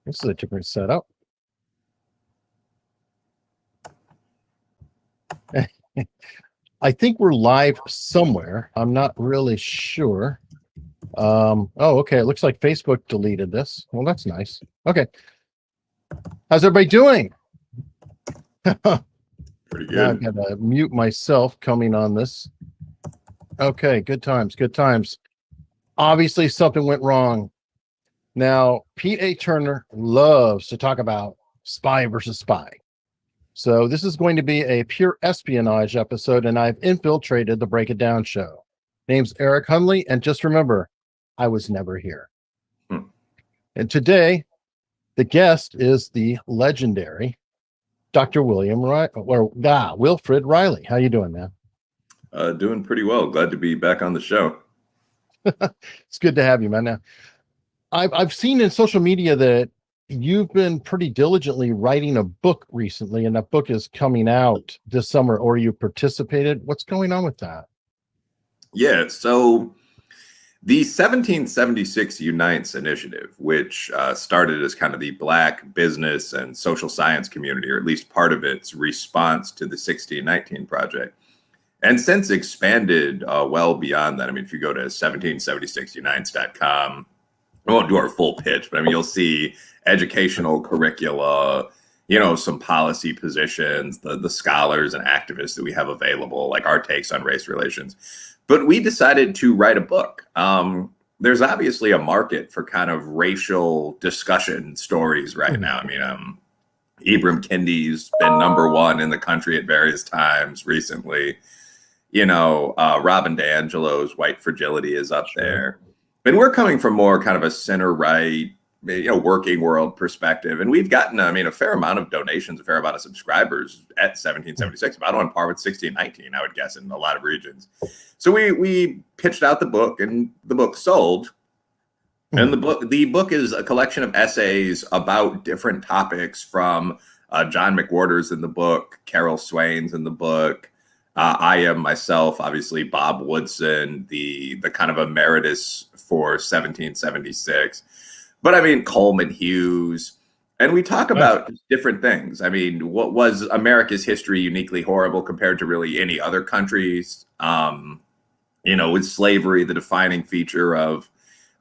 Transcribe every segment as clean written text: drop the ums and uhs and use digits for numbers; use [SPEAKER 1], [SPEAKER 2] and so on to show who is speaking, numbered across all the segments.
[SPEAKER 1] This is a different setup. I think we're live somewhere. I'm not really sure. Oh, okay. It looks like Facebook deleted this. Well, that's nice. Okay. How's everybody doing?
[SPEAKER 2] Pretty good.
[SPEAKER 1] Now I've got to mute myself coming on this. Okay, good times, good times. Obviously, something went wrong. Now, Pete A. Turner loves to talk about spy versus spy. So this is going to be a pure espionage episode, and I've infiltrated the Break It Down show. Name's Eric Hunley, and just remember, I was never here. And today, the guest is the legendary Dr. Wilfred Reilly. How you doing, man?
[SPEAKER 2] Doing pretty well. Glad to be back on the show.
[SPEAKER 1] It's good to have you, man. Now, I've seen in social media that you've been pretty diligently writing a book recently, and that book is coming out this summer, or you participated. What's going on with that?
[SPEAKER 2] Yeah, so the 1776 Unites initiative, which started as kind of the Black business and social science community, or at least part of its response to the 1619 Project, and since expanded well beyond that. I mean, if you go to 1776unites.com, I won't do our full pitch, but I mean, you'll see educational curricula, you know, some policy positions, the scholars and activists that we have available, like our takes on race relations. But we decided to write a book. There's obviously a market for kind of racial discussion stories right now. I mean, Ibram Kendi's been #1 in the country at various times recently. You know, Robin DiAngelo's White Fragility is up there. And we're coming from more kind of a center-right, you know, working world perspective. And we've gotten, I mean, a fair amount of donations, a fair amount of subscribers at 1776, about on par with 1619, I would guess, in a lot of regions. So we pitched out the book, and the book sold. And the book is a collection of essays about different topics, from John McWhorter's in the book, Carol Swain's in the book. I am myself, obviously, Bob Woodson, the kind of emeritus for 1776. But I mean, Coleman Hughes. And we talk about different things. I mean, what was America's history uniquely horrible compared to really any other countries? You know, with slavery the defining feature of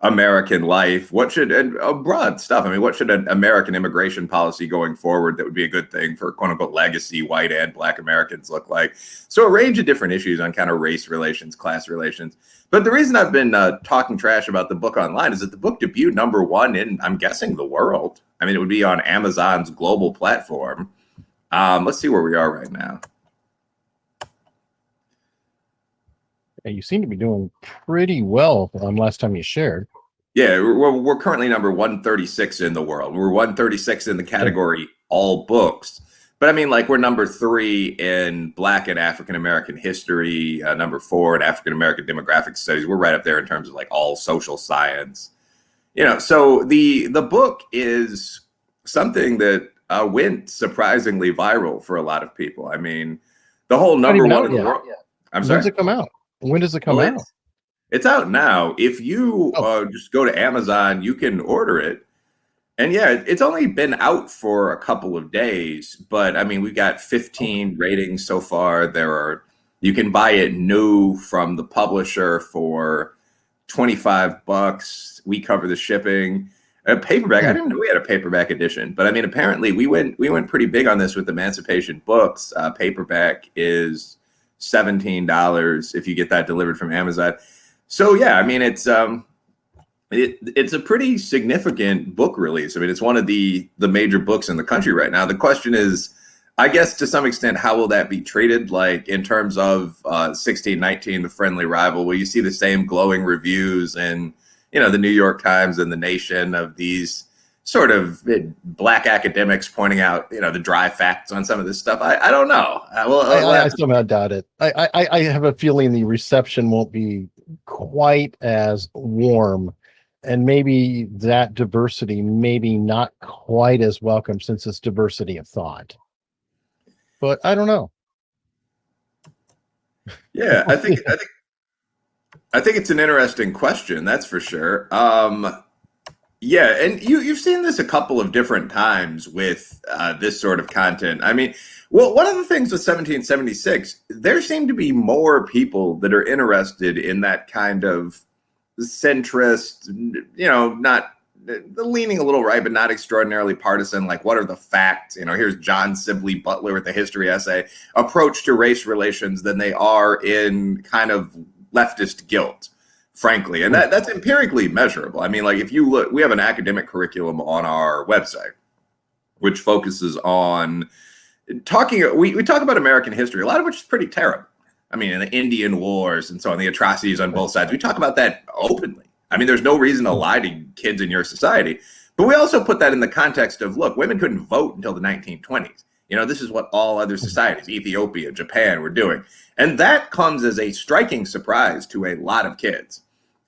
[SPEAKER 2] American life? What should, and broad stuff. I mean, what should an American immigration policy going forward that would be a good thing for quote unquote legacy white and Black Americans look like? So a range of different issues on kind of race relations, class relations. But the reason I've been talking trash about the book online is that the book debuted #1 in, I'm guessing, the world. I mean, it would be on Amazon's global platform. Let's see where we are right now.
[SPEAKER 1] You seem to be doing pretty well last time you shared.
[SPEAKER 2] Yeah, we're currently number 136 in the world. We're 136 in the category all books. But I mean, like, we're #3 in Black and African American history, #4 in African American demographic studies. We're right up there in terms of like all social science. You know, so the book is something that went surprisingly viral for a lot of people. I mean, the whole #1 in the world. I'm sorry.
[SPEAKER 1] When does it come out? When does it come out?
[SPEAKER 2] It's out now. If you just go to Amazon, you can order it. And yeah, it's only been out for a couple of days, but I mean, we got 15 ratings so far. You can buy it new from the publisher for $25. We cover the shipping. A paperback. I didn't know we had a paperback edition, but I mean, apparently we went pretty big on this with Emancipation Books. Paperback is $17 if you get that delivered from Amazon. So yeah, I mean, it's a pretty significant book release. I mean, it's one of the major books in the country right now. The question is, I guess, to some extent, how will that be treated? Like, in terms of 1619, The Friendly Rival, will you see the same glowing reviews in, you know, the New York Times and the Nation of these sort of Black academics pointing out, you know, the dry facts on some of this stuff? I don't know.
[SPEAKER 1] I somehow doubt it. I have a feeling the reception won't be quite as warm, and maybe that diversity maybe not quite as welcome, since it's diversity of thought. But I don't know.
[SPEAKER 2] Yeah, I think it's an interesting question. That's for sure. Yeah, and you've seen this a couple of different times with this sort of content. I mean, well, one of the things with 1776, there seem to be more people that are interested in that kind of centrist, not leaning a little right, but not extraordinarily partisan. Like, what are the facts? Here's John Sibley Butler with the history essay approach to race relations than they are in kind of leftist guilt, frankly. And that's empirically measurable. I mean, like, if you look, we have an academic curriculum on our website, which focuses on we talk about American history, a lot of which is pretty terrible. I mean, in the Indian Wars and so on, the atrocities on both sides, we talk about that openly. I mean, there's no reason to lie to kids in your society. But we also put that in the context of, look, women couldn't vote until the 1920s. This is what all other societies, Ethiopia, Japan, were doing. And that comes as a striking surprise to a lot of kids.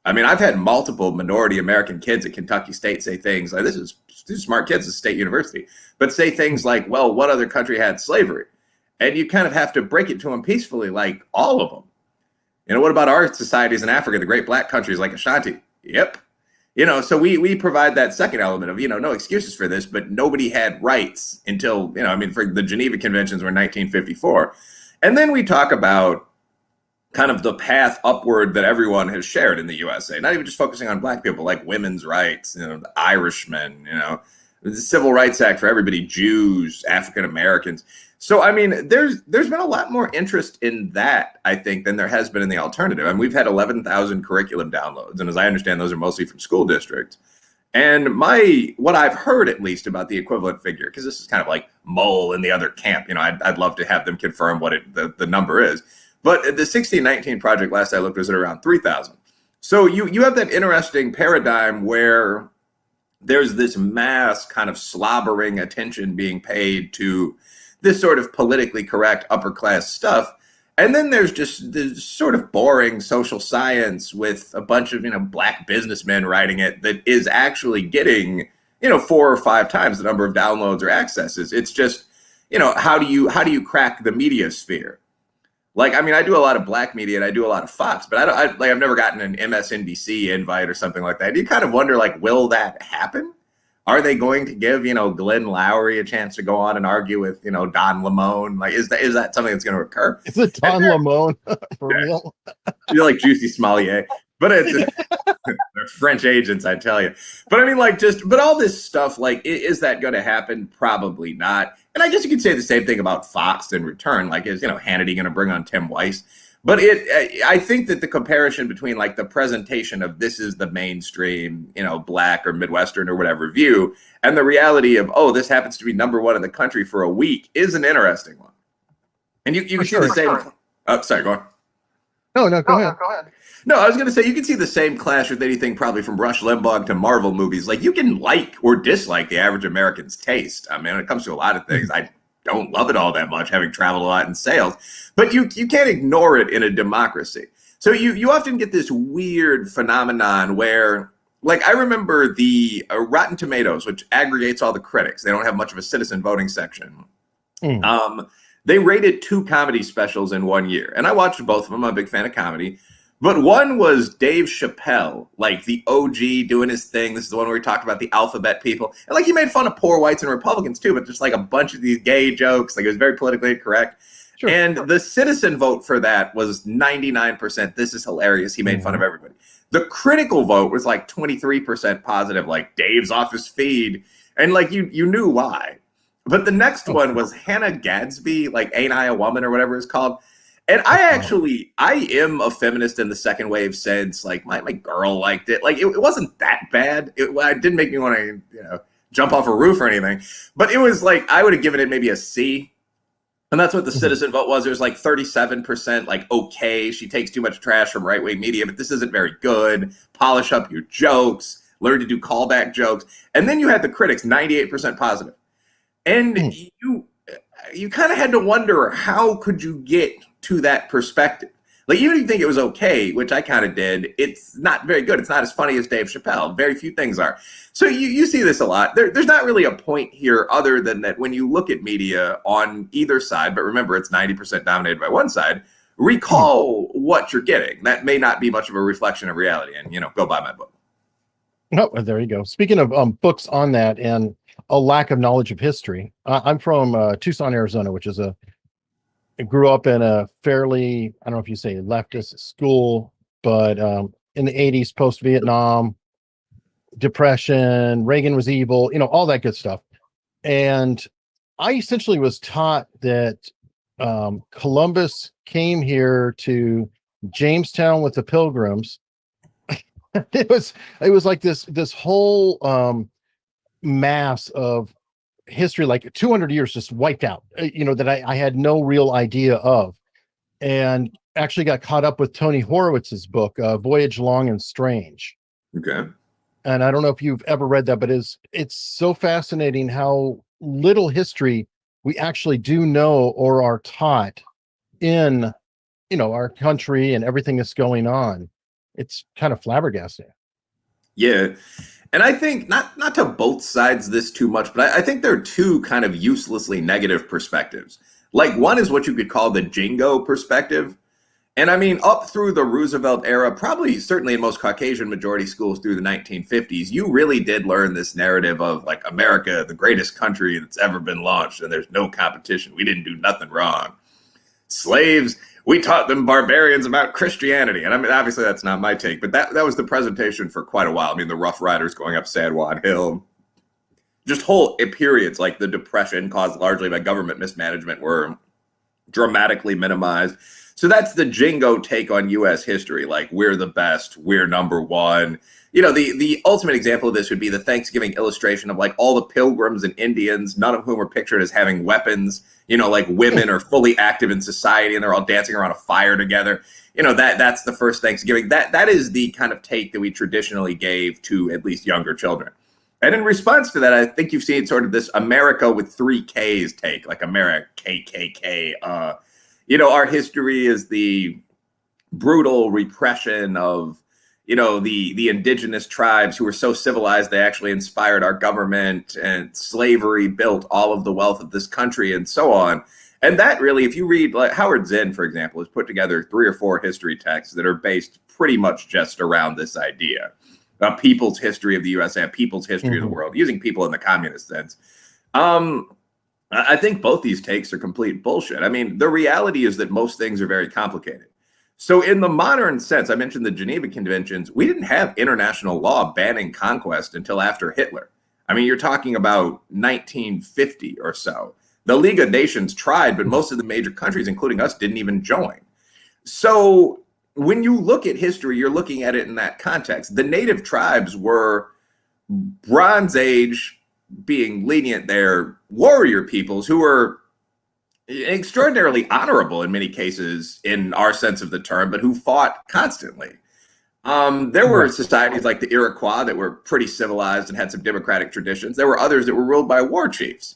[SPEAKER 2] I mean, I've had multiple minority American kids at Kentucky State say things like, these are smart kids at State University, but say things like, well, what other country had slavery? And you kind of have to break it to them peacefully, like all of them. What about our societies in Africa, the great black countries like Ashanti? Yep. So we provide that second element of, no excuses for this, but nobody had rights until, for the Geneva Conventions were in 1954. And then we talk about kind of the path upward that everyone has shared in the USA, not even just focusing on black people, like women's rights, the Irishmen, the Civil Rights Act for everybody, Jews, African Americans. So, I mean, there's been a lot more interest in that, I think, than there has been in the alternative. I mean, we've had 11,000 curriculum downloads. And as I understand, those are mostly from school districts. And what I've heard, at least, about the equivalent figure, because this is kind of like Mole in the other camp. I'd love to have them confirm what the number is. But the 1619 project, last I looked, was at around 3,000. So you have that interesting paradigm where there's this mass kind of slobbering attention being paid to this sort of politically correct upper class stuff. And then there's just this sort of boring social science with a bunch of, black businessmen writing it that is actually getting, 4 or 5 times the number of downloads or accesses. It's just, how do you crack the media sphere? Like, I mean, I do a lot of black media and I do a lot of Fox, but I've never gotten an MSNBC invite or something like that. You kind of wonder, like, will that happen? Are they going to give, Glenn Lowry a chance to go on and argue with, Don Lemon? Like, is that something that's going to occur?
[SPEAKER 1] Is it Don Lemon for real?
[SPEAKER 2] You're like Juicy Smollett, but they're French agents, I tell you. But I mean, like, but all this stuff, like, is that going to happen? Probably not. And I guess you could say the same thing about Fox in return. Like, is, Hannity going to bring on Tim Weiss? But I think that the comparison between, like, the presentation of this is the mainstream, black or Midwestern or whatever view, and the reality of, oh, this happens to be number one in the country for a week is an interesting one. And you can see the same. Sure. Oh, sorry, go on.
[SPEAKER 1] No, go ahead.
[SPEAKER 2] No, I was going to say, you can see the same clash with anything probably from Rush Limbaugh to Marvel movies. Like, you can like or dislike the average American's taste. I mean, when it comes to a lot of things, I don't love it all that much, having traveled a lot in sales. But you can't ignore it in a democracy. So you often get this weird phenomenon where, like, I remember the Rotten Tomatoes, which aggregates all the critics. They don't have much of a citizen voting section. They rated 2 comedy specials in 1 year. And I watched both of them. I'm a big fan of comedy. But one was Dave Chappelle, like the OG doing his thing. This is the one where he talked about the alphabet people. And like, he made fun of poor whites and Republicans too, but just like a bunch of these gay jokes. Like, it was very politically incorrect. Sure. And the citizen vote for that was 99%. This is hilarious. He made fun of everybody. The critical vote was like 23% positive, like Dave's off his feed. And like, you knew why. But the next one was Hannah Gadsby, like Ain't I a Woman or whatever it's called. And I am a feminist in the second wave sense. Like, my girl liked it. Like, it wasn't that bad. It didn't make me want to, jump off a roof or anything. But it was like, I would have given it maybe a C. And that's what the citizen vote was. It was like 37%, like, okay, she takes too much trash from right-wing media, but this isn't very good. Polish up your jokes. Learn to do callback jokes. And then you had the critics, 98% positive. And you kind of had to wonder, how could you get to that perspective? Like, even if you think it was okay, which I kind of did, it's not very good. It's not as funny as Dave Chappelle. Very few things are. So you see this a lot. There's not really a point here other than that when you look at media on either side, but remember, it's 90% dominated by one side, recall what you're getting. That may not be much of a reflection of reality. And, go buy my book.
[SPEAKER 1] Oh, well, there you go. Speaking of books on that and a lack of knowledge of history, I'm from Tucson, Arizona, which is I grew up in a fairly, I don't know if you say leftist school, but in the 80s, post Vietnam, Depression, Reagan was evil, all that good stuff. And I essentially was taught that Columbus came here to Jamestown with the Pilgrims. It was like this whole mass of history, like 200 years just wiped out, that I had no real idea of, and actually got caught up with Tony Horowitz's book, Voyage Long and Strange.
[SPEAKER 2] Okay.
[SPEAKER 1] And I don't know if you've ever read that, but it's so fascinating how little history we actually do know or are taught in, our country and everything that's going on. It's kind of flabbergasting.
[SPEAKER 2] Yeah. And I think not to both sides this too much, but I think there are two kind of uselessly negative perspectives. Like, one is what you could call the jingo perspective. And I mean, up through the Roosevelt era, probably certainly in most Caucasian majority schools through the 1950s, you really did learn this narrative of like America, the greatest country that's ever been launched, and there's no competition. We didn't do nothing wrong. Slaves, we taught them barbarians about Christianity. And I mean, obviously that's not my take, but that was the presentation for quite a while. I mean, the Rough Riders going up San Juan Hill, just whole periods like the Depression caused largely by government mismanagement were dramatically minimized. So that's the jingo take on U.S. history. Like, we're the best, we're number one. The ultimate example of this would be the Thanksgiving illustration of like all the pilgrims and Indians, none of whom are pictured as having weapons. Like women are fully active in society and they're all dancing around a fire together. That's the first Thanksgiving. That is the kind of take that we traditionally gave to at least younger children. And in response to that, I think you've seen sort of this America with 3 Ks take, like America, KKK. Our history is the brutal repression of, the indigenous tribes who were so civilized they actually inspired our government, and slavery built all of the wealth of this country and so on. And that really, if you read, like Howard Zinn, for example, has put together 3 or 4 history texts that are based pretty much just around this idea. A people's history of the USA, a people's history of the world, using people in the communist sense. I think both these takes are complete bullshit. I mean, the reality is that most things are very complicated. So in the modern sense, I mentioned the Geneva Conventions, we didn't have international law banning conquest until after Hitler. I mean, you're talking about 1950 or so. The League of Nations tried, but most of the major countries, including us, didn't even join. So when you look at history, you're looking at it in that context. The native tribes were Bronze Age, being lenient there, warrior peoples who were extraordinarily honorable in many cases in our sense of the term, but who fought constantly. There were societies like the Iroquois that were pretty civilized and had some democratic traditions. There were others that were ruled by war chiefs.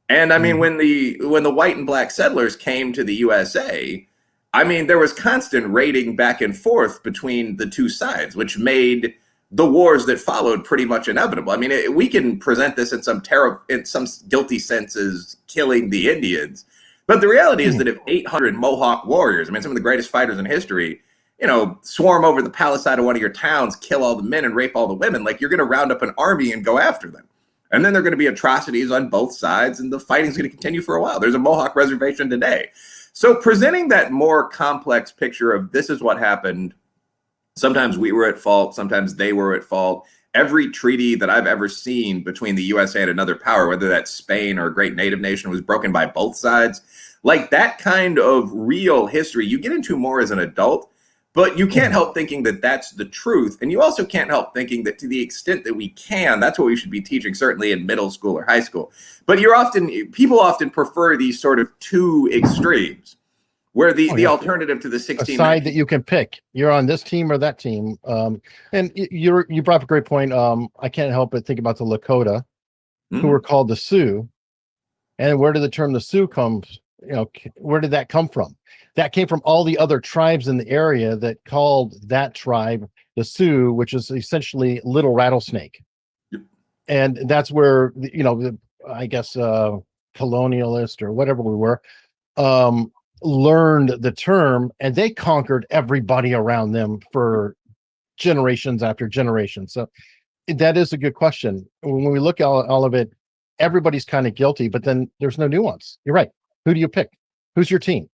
[SPEAKER 2] And I mean, when the white and black settlers came to the USA, I mean, there was constant raiding back and forth between the two sides, which made the wars that followed pretty much inevitable. I mean, we can present this in some guilty sense as killing the Indians, but the reality is that if 800 Mohawk warriors, I mean, some of the greatest fighters in history, swarm over the palisade of one of your towns, kill all the men and rape all the women, like, you're going to round up an army and go after them. And then there are going to be atrocities on both sides, and the fighting's going to continue for a while. There's a Mohawk reservation today. So presenting that more complex picture of this is what happened, sometimes we were at fault, sometimes they were at fault. Every treaty that I've ever seen between the USA and another power, whether that's Spain or a great native nation, was broken by both sides. Like, that kind of real history you get into more as an adult, but you can't help thinking that that's the truth. And you also can't help thinking that to the extent that we can, that's what we should be teaching, certainly in middle school or high school. But people often prefer these sort of two extremes, where the alternative to the 16
[SPEAKER 1] side that you can pick, you're on this team or that team. And you brought up a great point. I can't help but think about the Lakota, who were called the Sioux. And where did the term the Sioux come? Where did that come from? That came from all the other tribes in the area that called that tribe the Sioux, which is essentially little rattlesnake. Yep. And that's where, I guess, colonialist or whatever we were, learned the term, and they conquered everybody around them for generations after generations. So That is a good question. When we look at all of it, everybody's kind of guilty, but then there's no nuance. You're right. Who do you pick? Who's your team?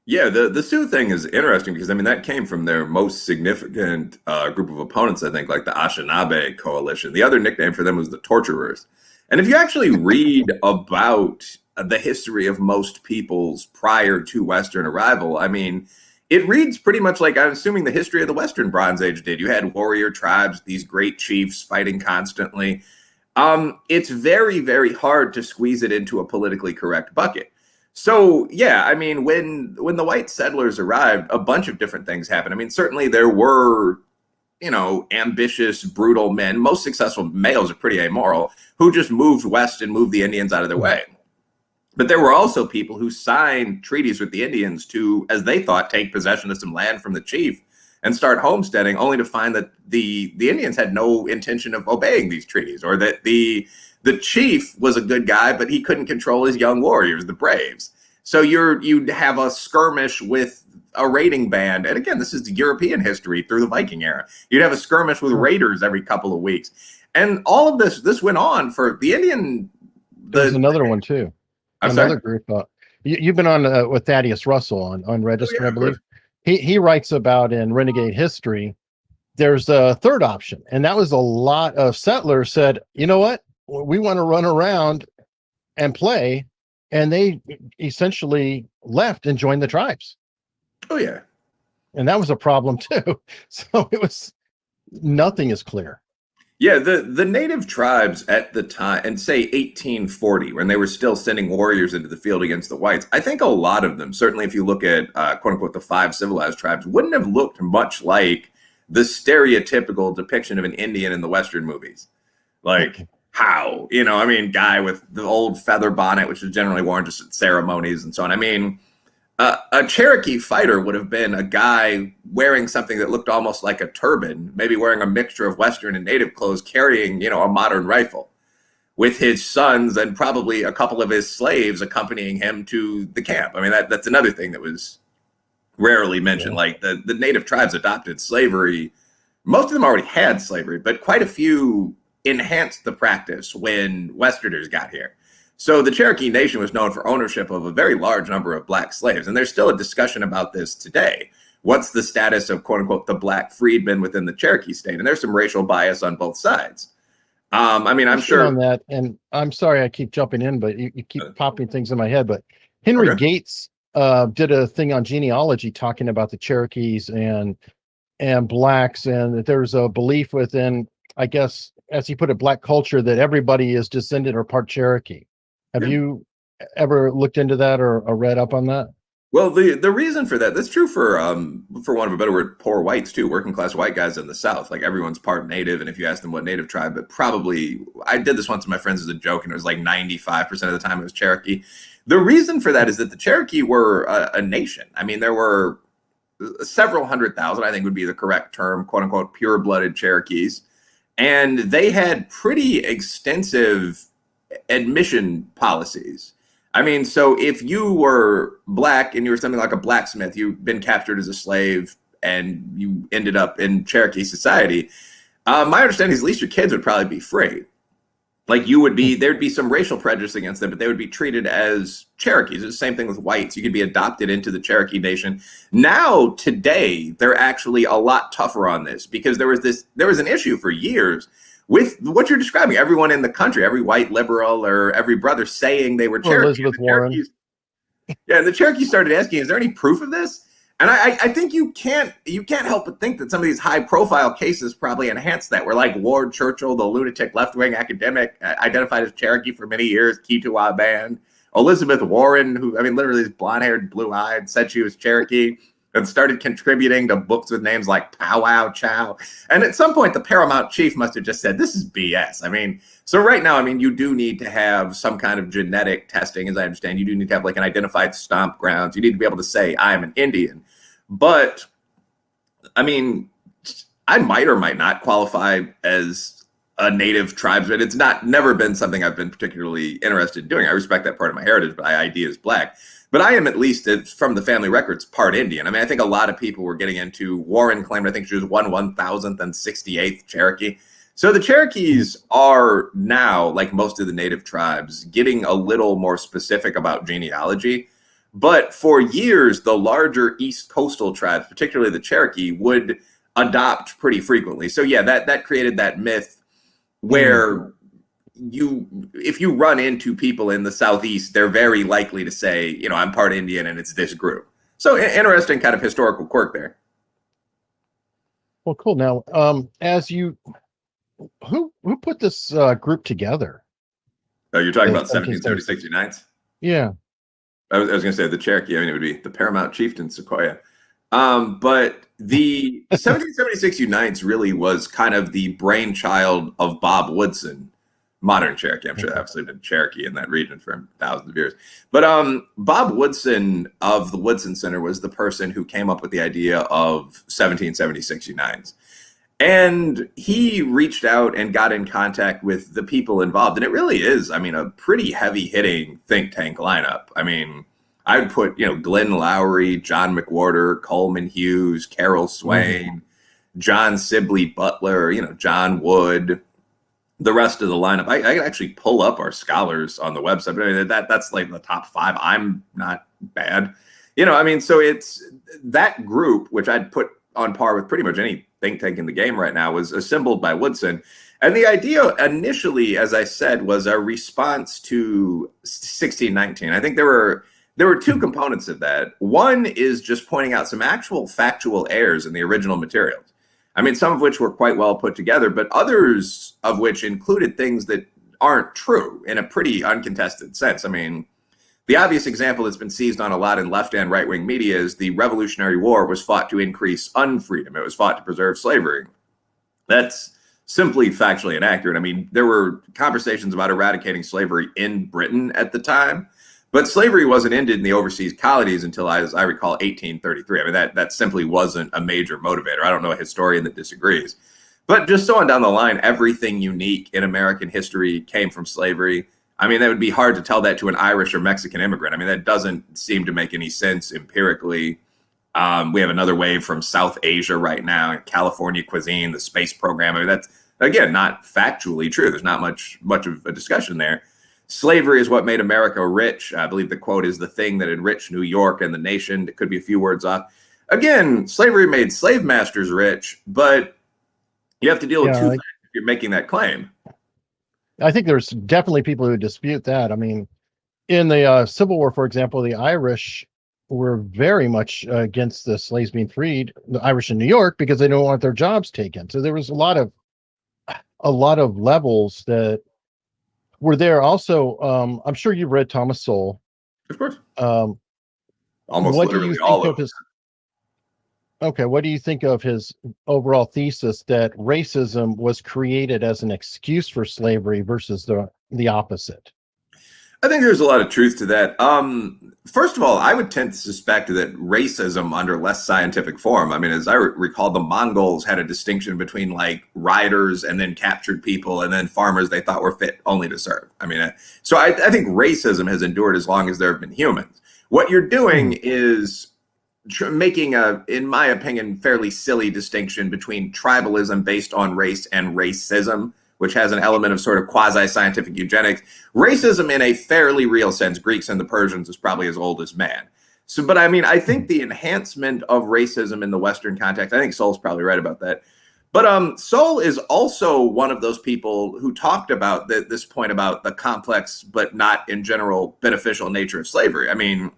[SPEAKER 2] Yeah, the Sioux thing is interesting because I mean that came from their most significant group of opponents, I think, like the Anishinaabe coalition. The other nickname for them was the Torturers. And if you actually read about the history of most peoples prior to Western arrival, I mean, it reads pretty much like I'm assuming the history of the Western Bronze Age did. You had warrior tribes, these great chiefs fighting constantly. It's very, very hard to squeeze it into a politically correct bucket. So yeah, I mean, when the white settlers arrived, a bunch of different things happened. I mean, certainly there were, ambitious, brutal men. Most successful males are pretty amoral who just moved west and moved the Indians out of their way. But there were also people who signed treaties with the Indians to, as they thought, take possession of some land from the chief and start homesteading, only to find that the Indians had no intention of obeying these treaties, or that the chief was a good guy, but he couldn't control his young warriors, the braves. So you'd have a skirmish with a raiding band. And again, this is European history through the Viking era. You'd have a skirmish with raiders every couple of weeks. And all of this went on for the Indian.
[SPEAKER 1] There's another one too.
[SPEAKER 2] Another
[SPEAKER 1] group. You've been on with Thaddeus Russell on Register, I believe. He writes about in Renegade History, there's a third option. And that was a lot of settlers said, you know what? We want to run around and play. And they essentially left and joined the tribes.
[SPEAKER 2] Oh, yeah.
[SPEAKER 1] And that was a problem too. So nothing is clear.
[SPEAKER 2] Yeah, the native tribes at the time, and say 1840, when they were still sending warriors into the field against the whites, I think a lot of them, certainly if you look at, quote unquote, the 5 civilized tribes, wouldn't have looked much like the stereotypical depiction of an Indian in the Western movies. Like, how? Guy with the old feather bonnet, which is generally worn just at ceremonies and so on. I mean, a Cherokee fighter would have been a guy wearing something that looked almost like a turban, maybe wearing a mixture of Western and native clothes, carrying, a modern rifle, with his sons and probably a couple of his slaves accompanying him to the camp. I mean, that's another thing that was rarely mentioned. Like the native tribes adopted slavery. Most of them already had slavery, but quite a few enhanced the practice when Westerners got here. So the Cherokee Nation was known for ownership of a very large number of black slaves. And there's still a discussion about this today. What's the status of, quote unquote, the black freedmen within the Cherokee state? And there's some racial bias on both sides. I'm sure
[SPEAKER 1] on that. And I'm sorry, I keep jumping in, but you keep popping things in my head. But Henry Gates did a thing on genealogy talking about the Cherokees and blacks. And there's a belief within, I guess, as he put it, black culture, that everybody is descendant or part Cherokee. Have you ever looked into that or read up on that?
[SPEAKER 2] Well, the reason for that, that's true for want of a better word, poor whites too, working class white guys in the South. Like everyone's part native, and if you ask them what native tribe, but probably, I did this once with my friends as a joke, and it was like 95% of the time it was Cherokee. The reason for that is that the Cherokee were a nation. I mean, there were several 100,000, I think would be the correct term, quote unquote, pure-blooded Cherokees. And they had pretty extensive admission policies. I mean, so if you were black and you were something like a blacksmith, you've been captured as a slave and you ended up in Cherokee society, my understanding is at least your kids would probably be free. Like there'd be some racial prejudice against them, but they would be treated as Cherokees. It's the same thing with whites. You could be adopted into the Cherokee Nation. Now, today, they're actually a lot tougher on this because there was an issue for years with what you're describing. Everyone in the country, every white liberal or every brother saying they were Cherokee.
[SPEAKER 1] Elizabeth Warren.
[SPEAKER 2] Yeah, and the Cherokees started asking, is there any proof of this? And I think you can't help but think that some of these high profile cases probably enhance that. Where like Ward Churchill, the lunatic left-wing academic, identified as Cherokee for many years, Kituwa Band. Elizabeth Warren, who, I mean, literally is blonde-haired, blue-eyed, said she was Cherokee and started contributing to books with names like Pow Wow Chow. And at some point, the Paramount chief must have just said, this is BS. I mean, so right now, I mean, you do need to have some kind of genetic testing, as I understand. You do need to have like an identified stomp grounds. You need to be able to say, I'm an Indian. But, I mean, I might or might not qualify as a native tribesman. It's never been something I've been particularly interested in doing. I respect that part of my heritage, but my ID is black. But I am, at least from the family records, part Indian. I mean, I think a lot of people were getting into Warren claimed, I think she was 1/1068th Cherokee. So the Cherokees are now, like most of the native tribes, getting a little more specific about genealogy. But for years, the larger East Coastal tribes, particularly the Cherokee, would adopt pretty frequently. So yeah, that created that myth where if you run into people in the Southeast, they're very likely to say, you know, I'm part Indian and it's this group. So interesting kind of historical quirk there.
[SPEAKER 1] Well, cool. Now, who put this group together?
[SPEAKER 2] Oh, you're talking about 1776 Unites?
[SPEAKER 1] Yeah.
[SPEAKER 2] I was going to say the Cherokee. I mean, it would be the Paramount Chieftain Sequoia. But the 1776 Unites really was kind of the brainchild of Bob Woodson, modern Cherokee. I'm sure they obviously been Cherokee in that region for thousands of years. But Bob Woodson of the Woodson Center was the person who came up with the idea of 1776 Unites. And he reached out and got in contact with the people involved. And it really is, I mean, a pretty heavy hitting think tank lineup. I mean, I would put, you know, Glenn Lowry, John McWhorter, Coleman Hughes, Carol Swain, John Sibley Butler, you know, John Wood, the rest of the lineup. I can actually pull up our scholars on the website. I mean, that's like the top 5. I'm not bad. You know, I mean, so it's that group, which I'd put on par with pretty much any think tank in the game right now, was assembled by Woodson. And the idea initially, as I said, was a response to 1619. I think there were 2 components of that. One is just pointing out some actual factual errors in the original materials. I mean, some of which were quite well put together, but others of which included things that aren't true in a pretty uncontested sense. I mean, the obvious example that's been seized on a lot in left and right-wing media is the Revolutionary War was fought to increase unfreedom. It was fought to preserve slavery. That's simply factually inaccurate. I mean, there were conversations about eradicating slavery in Britain at the time, but slavery wasn't ended in the overseas colonies until, as I recall, 1833. I mean, that simply wasn't a major motivator. I don't know a historian that disagrees. But just so on down the line, everything unique in American history came from slavery. I mean, that would be hard to tell that to an Irish or Mexican immigrant. I mean, that doesn't seem to make any sense empirically. We have another wave from South Asia right now, California cuisine, the space program. I mean, that's, again, not factually true. There's not much of a discussion there. Slavery is what made America rich. I believe the quote is the thing that enriched New York and the nation. It could be a few words off. Again, slavery made slave masters rich, but you have to deal with 2 facts if you're making that claim.
[SPEAKER 1] I think there's definitely people who dispute that. I mean, in the Civil War, for example, the Irish were very much against the slaves being freed, the Irish in New York, because they don't want their jobs taken. So there was a lot of levels that were there. Also, I'm sure you've read Thomas Sowell.
[SPEAKER 2] Of course.
[SPEAKER 1] Almost literally all of his. Okay, what do you think of his overall thesis that racism was created as an excuse for slavery versus the opposite?
[SPEAKER 2] I think there's a lot of truth to that. First of all, I would tend to suspect that racism under less scientific form, I mean, as I recall, the Mongols had a distinction between like riders and then captured people and then farmers they thought were fit only to serve. I mean, so I think racism has endured as long as there have been humans. What you're doing is making in my opinion, fairly silly distinction between tribalism based on race and racism, which has an element of sort of quasi-scientific eugenics. Racism in a fairly real sense, Greeks and the Persians, is probably as old as man. So, but I mean, I think the enhancement of racism in the Western context, I think Sowell's probably right about that. But Sowell is also one of those people who talked about this point about the complex, but not in general beneficial nature of slavery. I mean,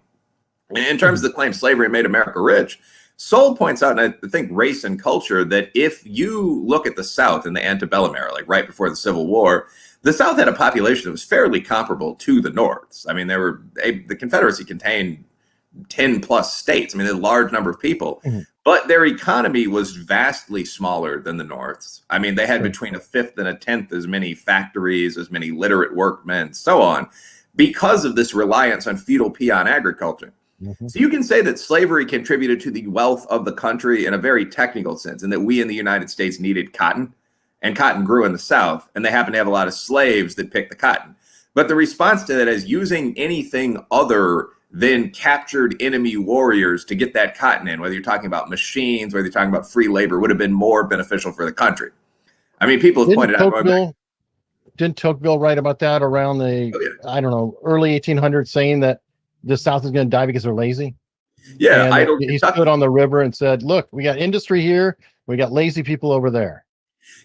[SPEAKER 2] in terms of the claim slavery made America rich, Sowell points out, and I think race and culture, that if you look at the South in the antebellum era, like right before the Civil War, the South had a population that was fairly comparable to the North's. I mean, the Confederacy contained 10 plus states. I mean, a large number of people, but their economy was vastly smaller than the North's. I mean, they had between a fifth and a tenth as many factories, as many literate workmen, so on, because of this reliance on feudal peon agriculture. So you can say that slavery contributed to the wealth of the country in a very technical sense, and that we in the United States needed cotton, and cotton grew in the South, and they happened to have a lot of slaves that picked the cotton. But the response to that is using anything other than captured enemy warriors to get that cotton in, whether you're talking about machines, whether you're talking about free labor, would have been more beneficial for the country. I mean, people have
[SPEAKER 1] Didn't
[SPEAKER 2] pointed out going back.
[SPEAKER 1] Tocqueville write about that around the,
[SPEAKER 2] Oh, yeah.
[SPEAKER 1] I don't know, early 1800s, saying that the South is going to die because they're lazy?
[SPEAKER 2] Yeah,
[SPEAKER 1] And
[SPEAKER 2] idle
[SPEAKER 1] he
[SPEAKER 2] Kentucky.
[SPEAKER 1] stood on the river and said, look, we got industry here. We got lazy people over there.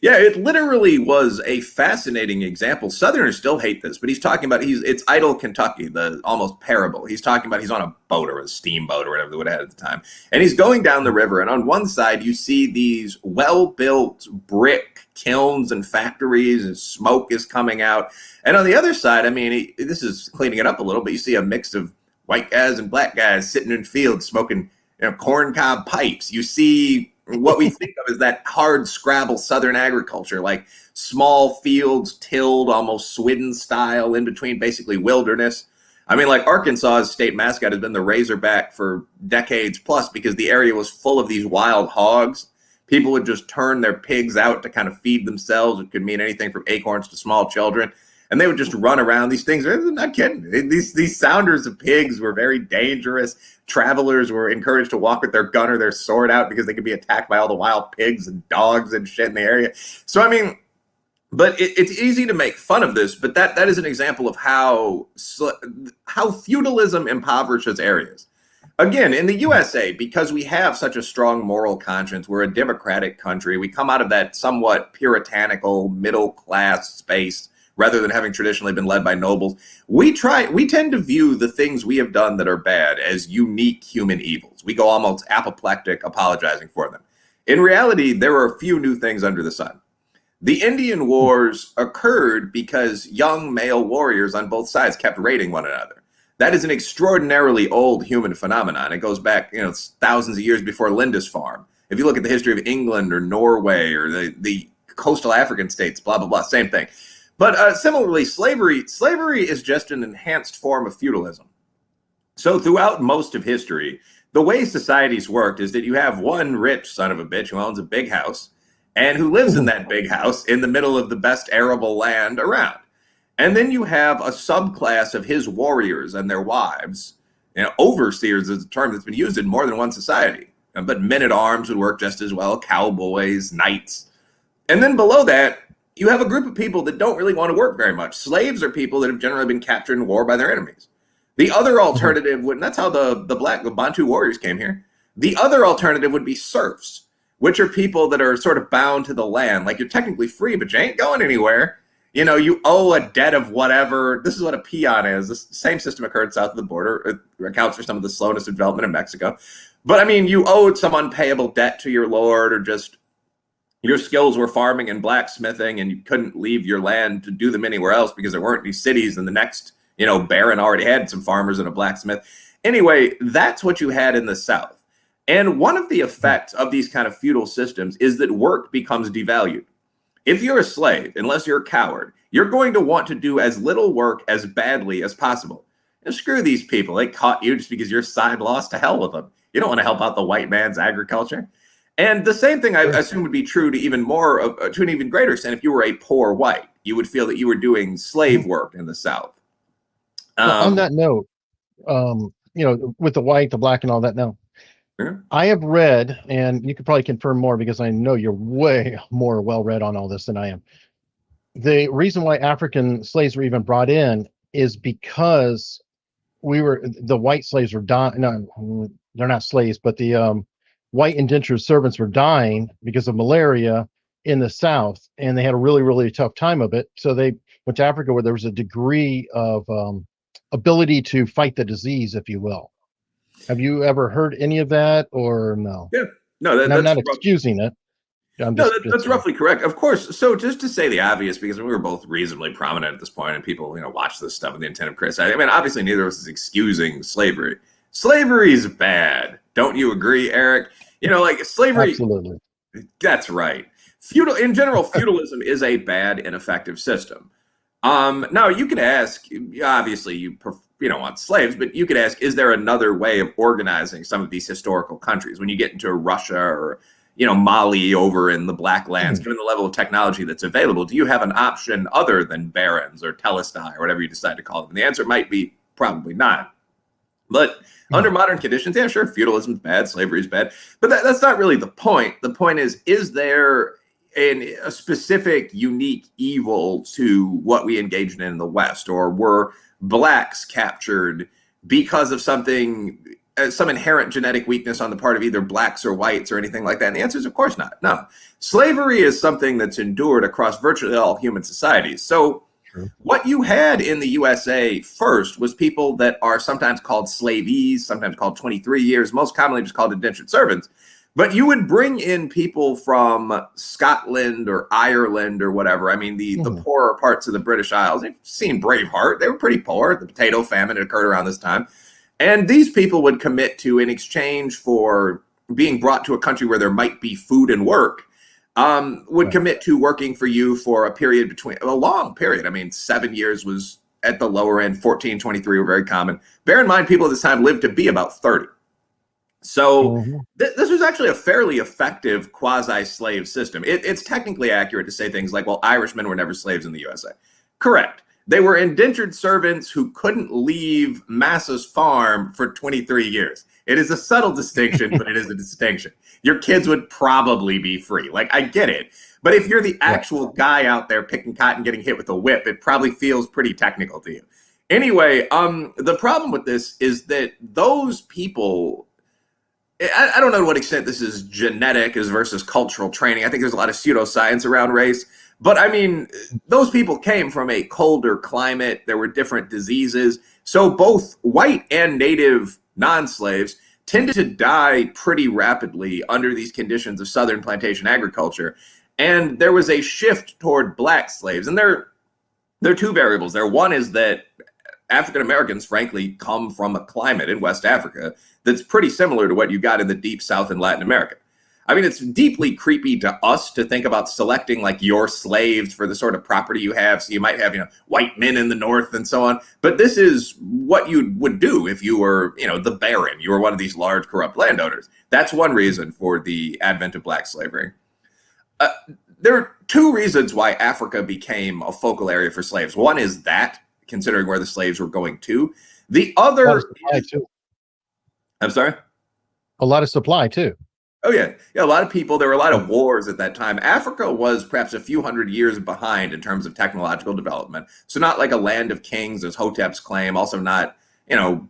[SPEAKER 2] Yeah, it literally was a fascinating example. Southerners still hate this, but he's talking about it's idle Kentucky, the almost parable. He's talking about he's on a boat or a steamboat or whatever they would have at the time. And he's going down the river. And on one side, you see these well-built brick kilns and factories, and smoke is coming out. And on the other side, I mean, this is cleaning it up a little, but you see a mix of white guys and black guys sitting in fields smoking, corn cob pipes. You see what we think of as that hard scrabble Southern agriculture, like small fields tilled almost Swidden style in between basically wilderness. I mean, like Arkansas's state mascot has been the Razorback for decades plus because the area was full of these wild hogs. People would just turn their pigs out to kind of feed themselves. It could mean anything from acorns to small children. And they would just run around. These things, I'm not kidding. These sounders of pigs were very dangerous. Travelers were encouraged to walk with their gun or their sword out because they could be attacked by all the wild pigs and dogs and shit in the area. So, I mean, but it's easy to make fun of this, but that is an example of how feudalism impoverishes areas. Again, in the USA, because we have such a strong moral conscience, we're a democratic country. We come out of that somewhat puritanical middle class space rather than having traditionally been led by nobles. We tend to view the things we have done that are bad as unique human evils. We go almost apoplectic apologizing for them. In reality, there are a few new things under the sun. The Indian Wars occurred because young male warriors on both sides kept raiding one another. That is an extraordinarily old human phenomenon. It goes back, thousands of years before Lindisfarne. If you look at the history of England or Norway or the coastal African states, blah, blah, blah, same thing. But similarly, slavery is just an enhanced form of feudalism. So throughout most of history, the way societies worked is that you have one rich son of a bitch who owns a big house and who lives in that big house in the middle of the best arable land around. And then you have a subclass of his warriors and their wives. Overseers is a term that's been used in more than one society. But men-at-arms would work just as well, cowboys, knights. And then below that, you have a group of people that don't really want to work very much. Slaves are people that have generally been captured in war by their enemies. The other alternative would, and that's how the Bantu warriors came here. The other alternative would be serfs, which are people that are sort of bound to the land. Like, you're technically free, but you ain't going anywhere. You owe a debt of whatever. This is what a peon is. The same system occurred south of the border. It accounts for some of the slowness of development in Mexico. But I mean, you owed some unpayable debt to your lord, or just your skills were farming and blacksmithing, and you couldn't leave your land to do them anywhere else because there weren't any cities, and the next, baron already had some farmers and a blacksmith. Anyway, that's what you had in the South. And one of the effects of these kind of feudal systems is that work becomes devalued. If you're a slave, unless you're a coward, you're going to want to do as little work as badly as possible. And screw these people. They caught you just because your side lost. To hell with them. You don't want to help out the white man's agriculture. And the same thing I assume would be true to to an even greater extent if you were a poor white. You would feel that you were doing slave work in the South.
[SPEAKER 1] On that note, with the white, the black, and all that now, I have read, and you could probably confirm more because I know you're way more well-read on all this than I am. The reason why African slaves were even brought in is because the white slaves were dying. No, they're not slaves, but the white indentured servants were dying because of malaria in the South, and they had a really, really tough time of it. So they went to Africa where there was a degree of ability to fight the disease, if you will. Have you ever heard any of that, or no?
[SPEAKER 2] Yeah, no,
[SPEAKER 1] I'm not excusing it.
[SPEAKER 2] That's roughly correct. Of course. So just to say the obvious, because we were both reasonably prominent at this point, and people, watch this stuff with the intent of criticizing. I mean, obviously, neither of us is excusing slavery. Slavery is bad. Don't you agree, Eric? Like slavery.
[SPEAKER 1] Absolutely.
[SPEAKER 2] That's right. Feudalism is a bad, ineffective system. Now you could ask. Obviously, you don't want slaves, but you could ask: is there another way of organizing some of these historical countries? When you get into Russia or Mali over in the Black Lands, given the level of technology that's available, do you have an option other than barons or telestai or whatever you decide to call them? And the answer might be probably not. But under modern conditions, yeah, sure, feudalism is bad, slavery is bad, but that's not really the point. The point is there a specific, unique evil to what we engaged in the West? Or were blacks captured because of something, some inherent genetic weakness on the part of either blacks or whites or anything like that? And the answer is, of course not. No. Slavery is something that's endured across virtually all human societies. So what you had in the USA first was people that are sometimes called slavees, sometimes called 23 years, most commonly just called indentured servants. But you would bring in people from Scotland or Ireland or whatever. I mean, the poorer parts of the British Isles. You've seen Braveheart. They were pretty poor. The potato famine had occurred around this time. And these people would commit to, in exchange for being brought to a country where there might be food and work, would commit to working for you for a period between, a long period. I mean, 7 years was at the lower end. 14, 23 were very common. Bear in mind, people at this time lived to be about 30. So this was actually a fairly effective quasi-slave system. It's technically accurate to say things like, well, Irishmen were never slaves in the USA. Correct. They were indentured servants who couldn't leave Massa's farm for 23 years. It is a subtle distinction, but it is a distinction. Your kids would probably be free. Like, I get it. But if you're the actual guy out there picking cotton, getting hit with a whip, it probably feels pretty technical to you. Anyway, the problem with this is that those people, I don't know to what extent this is genetic as versus cultural training. I think there's a lot of pseudoscience around race. But I mean, those people came from a colder climate. There were different diseases. So both white and native non-slaves tended to die pretty rapidly under these conditions of Southern plantation agriculture. And there was a shift toward black slaves. And there are two variables there. One is that African Americans, frankly, come from a climate in West Africa that's pretty similar to what you got in the deep South in Latin America. I mean, it's deeply creepy to us to think about selecting like your slaves for the sort of property you have. So you might have, white men in the North and so on. But this is what you would do if you were, the Baron. You were one of these large corrupt landowners. That's one reason for the advent of black slavery. There are two reasons why Africa became a focal area for slaves. One is that, considering where the slaves were going to. The other
[SPEAKER 1] too.
[SPEAKER 2] I'm sorry?
[SPEAKER 1] A lot of supply too.
[SPEAKER 2] Oh, yeah. Yeah, a lot of people. There were a lot of wars at that time. Africa was perhaps a few hundred years behind in terms of technological development. So not like a land of kings, as Hotep's claim. Also not,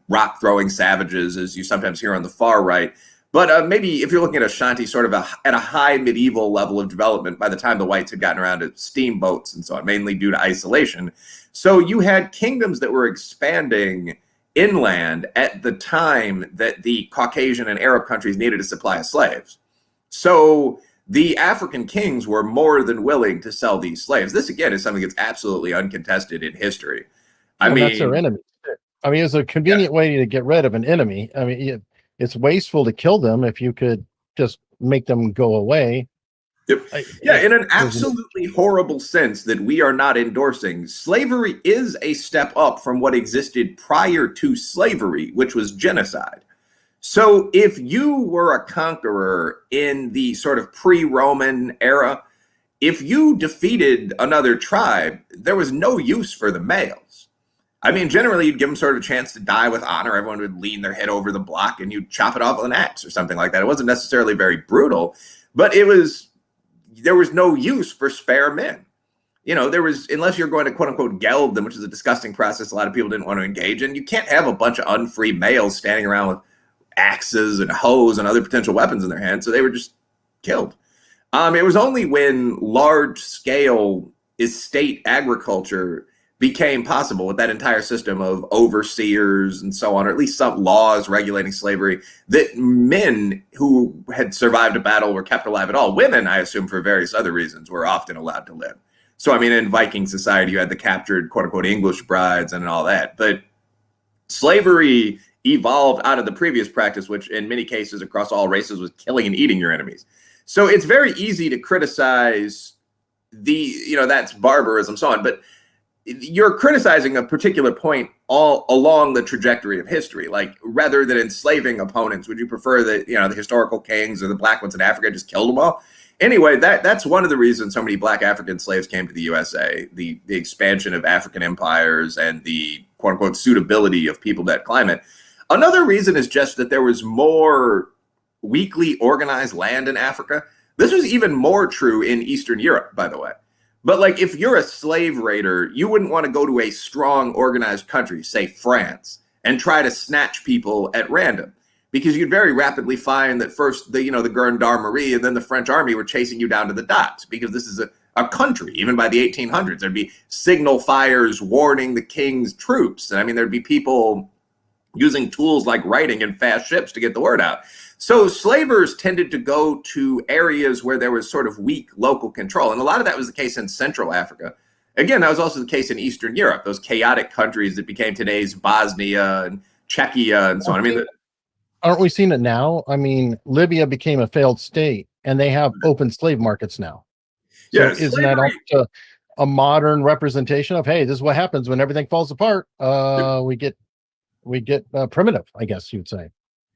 [SPEAKER 2] rock-throwing savages, as you sometimes hear on the far right. But maybe if you're looking at Ashanti sort of at a high medieval level of development by the time the whites had gotten around to steamboats and so on, mainly due to isolation. So you had kingdoms that were expanding inland at the time that the Caucasian and Arab countries needed a supply of slaves. So the African kings were more than willing to sell these slaves. This, again, is something that's absolutely uncontested in history. I mean,
[SPEAKER 1] that's their enemy. I mean, it's a convenient way to get rid of an enemy. I mean, it's wasteful to kill them if you could just make them go away.
[SPEAKER 2] Yep. In an absolutely horrible sense that we are not endorsing, slavery is a step up from what existed prior to slavery, which was genocide. So if you were a conqueror in the sort of pre-Roman era, if you defeated another tribe, there was no use for the males. I mean, generally, you'd give them sort of a chance to die with honor. Everyone would lean their head over the block and you'd chop it off with an axe or something like that. It wasn't necessarily very brutal, but there was no use for spare men. There was, unless you're going to quote unquote geld them, which is a disgusting process a lot of people didn't want to engage in. You can't have a bunch of unfree males standing around with axes and hoes and other potential weapons in their hands. So they were just killed. It was only when large scale estate agriculture became possible with that entire system of overseers and so on, or at least some laws regulating slavery, that men who had survived a battle were kept alive at all. Women, I assume for various other reasons, were often allowed to live. So, I mean, in Viking society, you had the captured, quote unquote, English brides and all that. But slavery evolved out of the previous practice, which in many cases across all races was killing and eating your enemies. So it's very easy to criticize that's barbarism, so on. But you're criticizing a particular point all along the trajectory of history. Like, rather than enslaving opponents, would you prefer that, the historical kings or the black ones in Africa just killed them all? Anyway, that's one of the reasons so many black African slaves came to the USA, the expansion of African empires and the quote unquote suitability of people to that climate. Another reason is just that there was more weakly organized land in Africa. This was even more true in Eastern Europe, by the way. But like, if you're a slave raider, you wouldn't want to go to a strong, organized country, say France, and try to snatch people at random, because you'd very rapidly find that first the Gendarmerie and then the French army were chasing you down to the docks, because this is a country. Even by the 1800s, there'd be signal fires warning the king's troops. And I mean, there'd be people using tools like writing and fast ships to get the word out. So slavers tended to go to areas where there was sort of weak local control. And a lot of that was the case in Central Africa. Again, that was also the case in Eastern Europe, those chaotic countries that became today's Bosnia and Czechia and so on. I mean,
[SPEAKER 1] aren't we seeing it now? I mean, Libya became a failed state and they have open slave markets now. So
[SPEAKER 2] yeah,
[SPEAKER 1] isn't that also a modern representation of, hey, this is what happens when everything falls apart? We get primitive, I guess you'd say.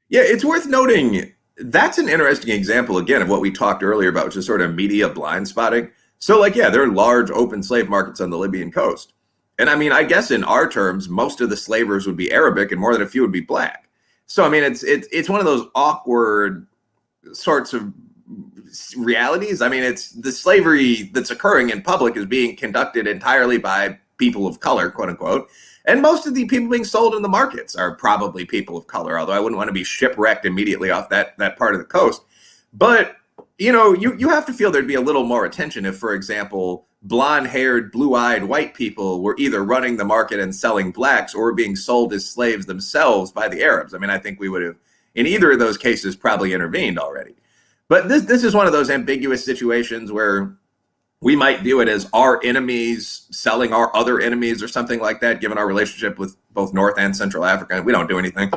[SPEAKER 2] Yeah, it's worth noting that's an interesting example, again, of what we talked earlier about, which is sort of media blind spotting. So like, yeah, there are large open slave markets on the Libyan coast. And I mean, I guess in our terms, most of the slavers would be Arabic and more than a few would be black. So, I mean, it's one of those awkward sorts of realities. I mean, it's the slavery that's occurring in public is being conducted entirely by people of color, quote unquote. And most of the people being sold in the markets are probably people of color, although I wouldn't want to be shipwrecked immediately off that part of the coast. But, you have to feel there'd be a little more attention if, for example, blonde-haired, blue-eyed white people were either running the market and selling blacks or were being sold as slaves themselves by the Arabs. I mean, I think we would have, in either of those cases, probably intervened already. But this is one of those ambiguous situations where we might view it as our enemies selling our other enemies or something like that, given our relationship with both North and Central Africa. We don't do anything.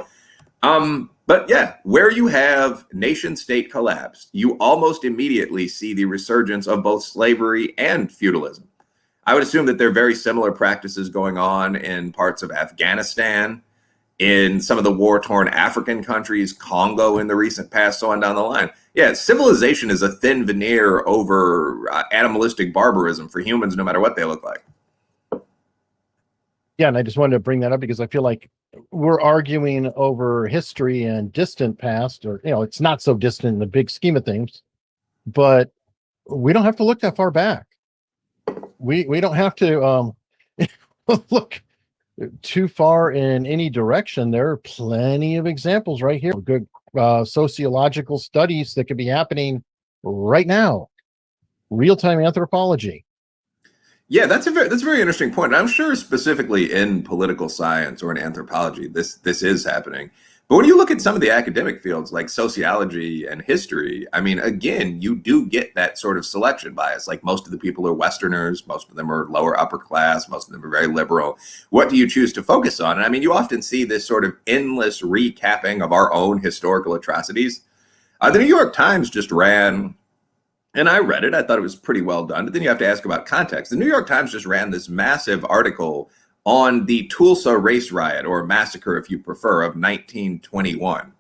[SPEAKER 2] But yeah, where you have nation state collapse, you almost immediately see the resurgence of both slavery and feudalism. I would assume that there are very similar practices going on in parts of Afghanistan, in some of the war-torn African countries, Congo in the recent past, so on down the line. Yeah, civilization is a thin veneer over animalistic barbarism for humans, no matter what they look like.
[SPEAKER 1] Yeah, and I just wanted to bring that up because I feel like we're arguing over history and distant past, or, it's not so distant in the big scheme of things, but we don't have to look that far back. We don't have to look too far in any direction. There are plenty of examples right here. Good sociological studies that could be happening right now. Real-time anthropology.
[SPEAKER 2] Yeah, that's a very interesting point. I'm sure specifically in political science or in anthropology, this is happening. But when you look at some of the academic fields like sociology and history, I mean, again, you do get that sort of selection bias. Like, most of the people are Westerners, most of them are lower upper class, most of them are very liberal. What do you choose to focus on? And I mean, you often see this sort of endless recapping of our own historical atrocities. The New York Times just ran, and I read it, I thought it was pretty well done, but then you have to ask about context. The New York Times just ran this massive article on the Tulsa race riot, or massacre if you prefer, of 1921,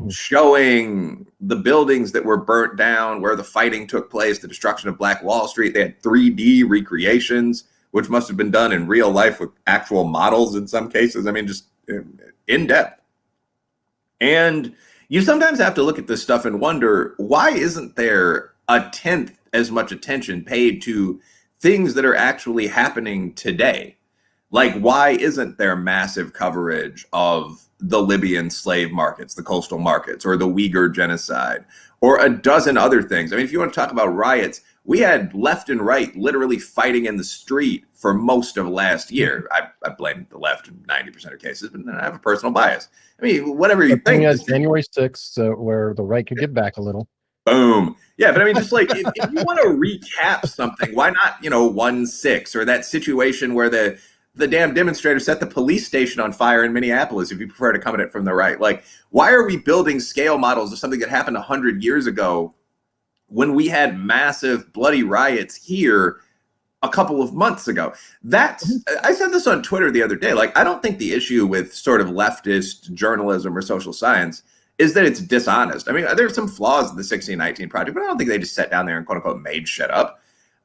[SPEAKER 2] showing the buildings that were burnt down, where the fighting took place, the destruction of Black Wall Street. They had 3D recreations, which must have been done in real life with actual models in some cases. I mean, just in depth. And you sometimes have to look at this stuff and wonder, why isn't there a tenth as much attention paid to things that are actually happening today? Like, why isn't there massive coverage of the Libyan slave markets, the coastal markets, or the Uyghur genocide, or a dozen other things? I mean, if you want to talk about riots, we had left and right literally fighting in the street for most of last year. I blame the left in 90% of cases, but then I have a personal bias. I mean, whatever you think.
[SPEAKER 1] January 6th, where the right could get back a little.
[SPEAKER 2] Boom. Yeah, but I mean, just like, if you want to recap something, why not, 1/6, or that situation where the damn demonstrator set the police station on fire in Minneapolis, if you prefer to come at it from the right. Like, why are we building scale models of something that happened 100 years ago when we had massive bloody riots here a couple of months ago? I said this on Twitter the other day. Like, I don't think the issue with sort of leftist journalism or social science is that it's dishonest. I mean, there's some flaws in the 1619 Project, but I don't think they just sat down there and quote unquote made shit up.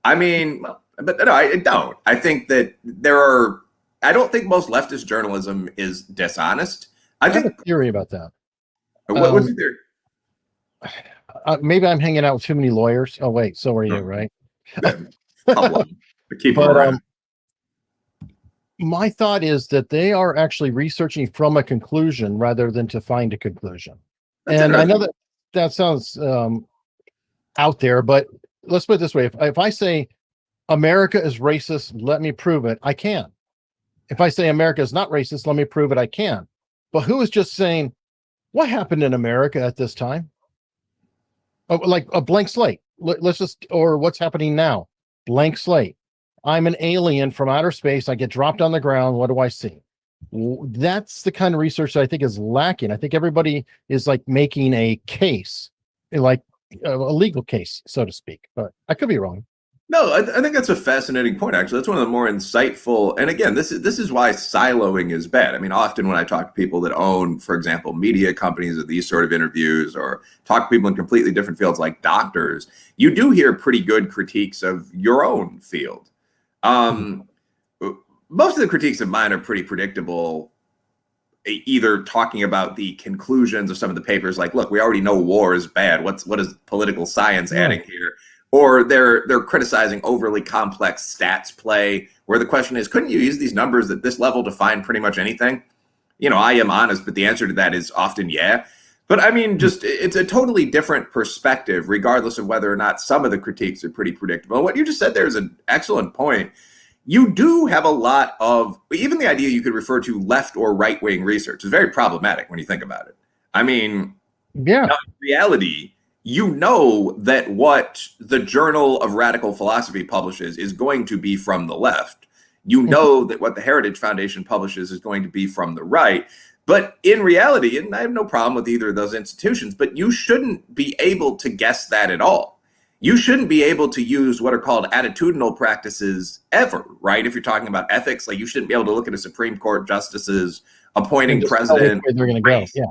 [SPEAKER 2] I mean, but no, I don't. I think that I don't think most leftist journalism is dishonest. I
[SPEAKER 1] have a theory about that.
[SPEAKER 2] What's your theory?
[SPEAKER 1] maybe I'm hanging out with too many lawyers. Oh wait, so are you, right?
[SPEAKER 2] Yeah, couple of them, but keep them
[SPEAKER 1] But
[SPEAKER 2] around.
[SPEAKER 1] my thought is that they are actually researching from a conclusion rather than to find a conclusion.
[SPEAKER 2] That's
[SPEAKER 1] And I know
[SPEAKER 2] interesting.
[SPEAKER 1] that sounds out there, but let's put it this way: if I say America is racist, let me prove it. I can. If I say America is not racist, let me prove it. I can. But who is just saying what happened in America at this time? Oh, like a blank slate. Let's just, or what's happening now? Blank slate. I'm an alien from outer space. I get dropped on the ground. What do I see? That's the kind of research that I think is lacking. I think everybody is like making a case, like a legal case, so to speak. But I could be wrong.
[SPEAKER 2] No, I think that's a fascinating point. Actually, that's one of the more insightful. And again, this is why siloing is bad. I mean, often when I talk to people that own, for example, media companies or these sort of interviews, or talk to people in completely different fields like doctors, you do hear pretty good critiques of your own field. Um, Most of the critiques of mine are pretty predictable. Either talking about the conclusions of some of the papers, like, look, we already know war is bad. What is political science adding here? Or they're criticizing overly complex stats play, where the question is, couldn't you use these numbers at this level to find pretty much anything? You know, I am honest, but the answer to that is often yeah. But I mean, just it's a totally different perspective, regardless of whether or not some of the critiques are pretty predictable. What you just said there is an excellent point. You do have a lot of, even the idea you could refer to left or right wing research is very problematic when you think about it. I mean,
[SPEAKER 1] Yeah.
[SPEAKER 2] now, in reality, you know that what the Journal of Radical Philosophy publishes is going to be from the left. You know that what the Heritage Foundation publishes is going to be from the right. But in reality, and I have no problem with either of those institutions, but you shouldn't be able to guess that at all. You shouldn't be able to use what are called attitudinal practices ever, right? If you're talking about ethics, like you shouldn't be able to look at a Supreme Court justice's appointing president.
[SPEAKER 1] Where they're going to go. Yeah.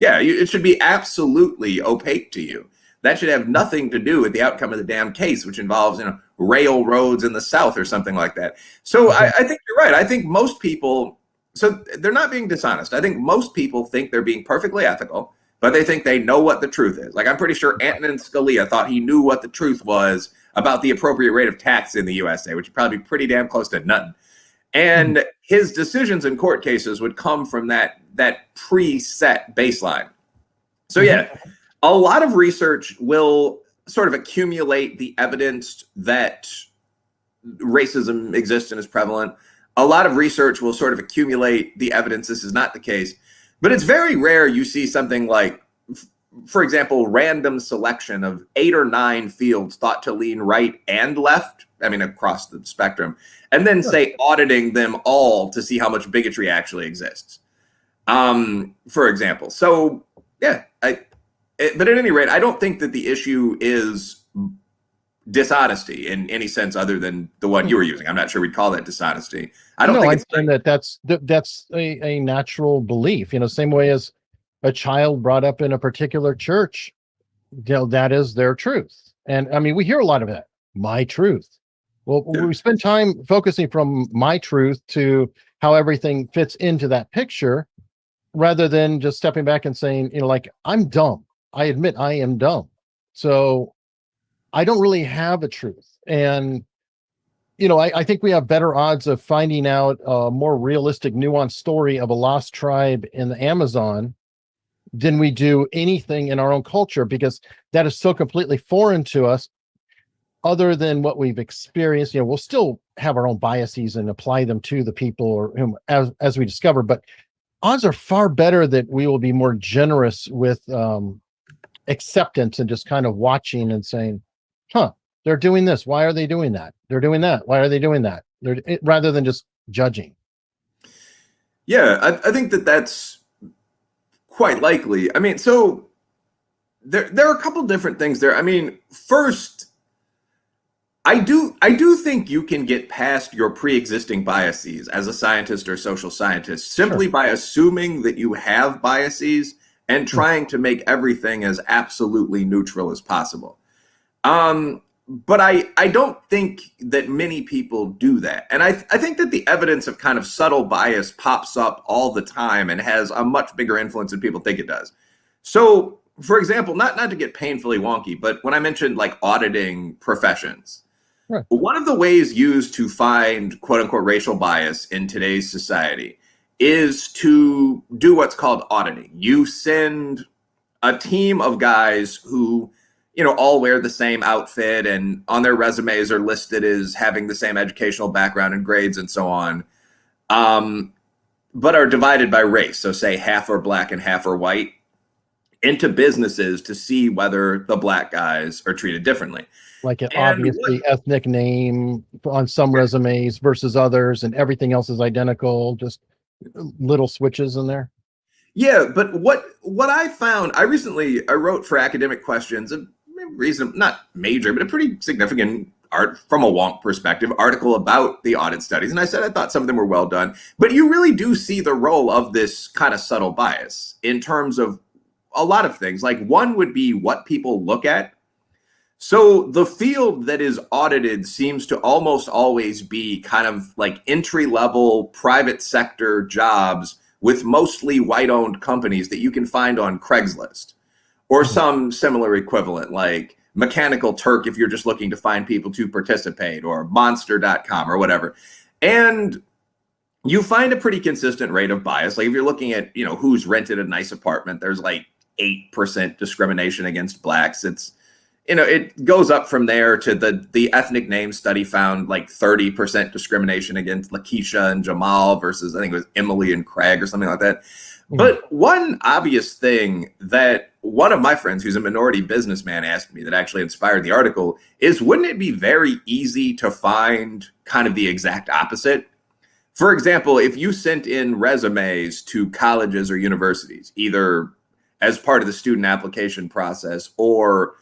[SPEAKER 2] Yeah, it should be absolutely opaque to you. That should have nothing to do with the outcome of the damn case, which involves, you know, railroads in the South or something like that. So I think you're right. I think most people, so they're not being dishonest. I think most people think they're being perfectly ethical, but they think they know what the truth is. Like, I'm pretty sure Antonin Scalia thought he knew what the truth was about the appropriate rate of tax in the USA, which would probably be pretty damn close to nothing. And his decisions in court cases would come from that preset baseline. So yeah, a lot of research will sort of accumulate the evidence that racism exists and is prevalent. A lot of research will sort of accumulate the evidence this is not the case. But it's very rare you see something like, for example, random selection of 8 or 9 fields thought to lean right and left, I mean, across the spectrum, and then say auditing them all to see how much bigotry actually exists, for example. So, yeah, but at any rate, I don't think that the issue is dishonesty in any sense other than the one you were using. I'm not sure we'd call that dishonesty. I don't think it's like,
[SPEAKER 1] that's a natural belief, you know, same way as a child brought up in a particular church, you know, that is their truth. And I mean, we hear a lot of that, my truth. Well, we spend time focusing from my truth to how everything fits into that picture, rather than just stepping back and saying, you know, like, I'm dumb. I admit I am dumb. So I don't really have a truth. And, you know, I think we have better odds of finding out a more realistic, nuanced story of a lost tribe in the Amazon than we do anything in our own culture, because that is so completely foreign to us. Other than what we've experienced, you know, we'll still have our own biases and apply them to the people or whom as we discover, but odds are far better that we will be more generous with acceptance and just kind of watching and saying, they're doing this. Why are they doing that? They're doing that. Why are they doing that? Rather than just judging.
[SPEAKER 2] Yeah, I think that's quite likely. I mean, so there are a couple different things there. I mean, first, I do think you can get past your pre-existing biases as a scientist or social scientist simply by assuming that you have biases and trying to make everything as absolutely neutral as possible. But I don't think that many people do that. And I think that the evidence of kind of subtle bias pops up all the time and has a much bigger influence than people think it does. So, for example, not to get painfully wonky, but when I mentioned like auditing professions,
[SPEAKER 1] Right.
[SPEAKER 2] one of the ways used to find quote unquote racial bias in today's society is to do what's called auditing. You send a team of guys who, all wear the same outfit and on their resumes are listed as having the same educational background and grades and so on, but are divided by race. So say half are black and half are white, into businesses to see whether the black guys are treated differently.
[SPEAKER 1] Like an obviously ethnic name on some resumes versus others, and everything else is identical, just little switches in there.
[SPEAKER 2] Yeah, but what I found, I wrote for Academic Questions, a reason, not major, but a pretty significant art from a wonk perspective article about the audit studies. And I said I thought some of them were well done, but you really do see the role of this kind of subtle bias in terms of a lot of things. Like one would be what people look at. So the field that is audited seems to almost always be kind of like entry-level private sector jobs with mostly white-owned companies that you can find on Craigslist or some similar equivalent, like Mechanical Turk if you're just looking to find people to participate, or Monster.com or whatever. And you find a pretty consistent rate of bias. Like if you're looking at, who's rented a nice apartment, there's like 8% discrimination against blacks. It's, it goes up from there to the ethnic name study found like 30% discrimination against Lakeisha and Jamal versus I think it was Emily and Craig or something like that. But one obvious thing that one of my friends who's a minority businessman asked me that actually inspired the article is, wouldn't it be very easy to find kind of the exact opposite? For example, if you sent in resumes to colleges or universities, either as part of the student application process or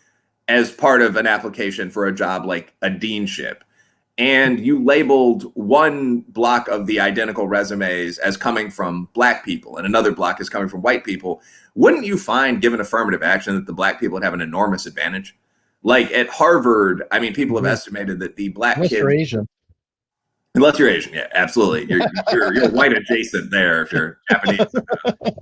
[SPEAKER 2] as part of an application for a job like a deanship, and you labeled one block of the identical resumes as coming from black people and another block is coming from white people, wouldn't you find, given affirmative action, that the black people would have an enormous advantage? Like at Harvard, I mean, people have estimated that the black kids...
[SPEAKER 1] Unless you're Asian.
[SPEAKER 2] Unless you're Asian, yeah, absolutely. You're white adjacent there if you're Japanese.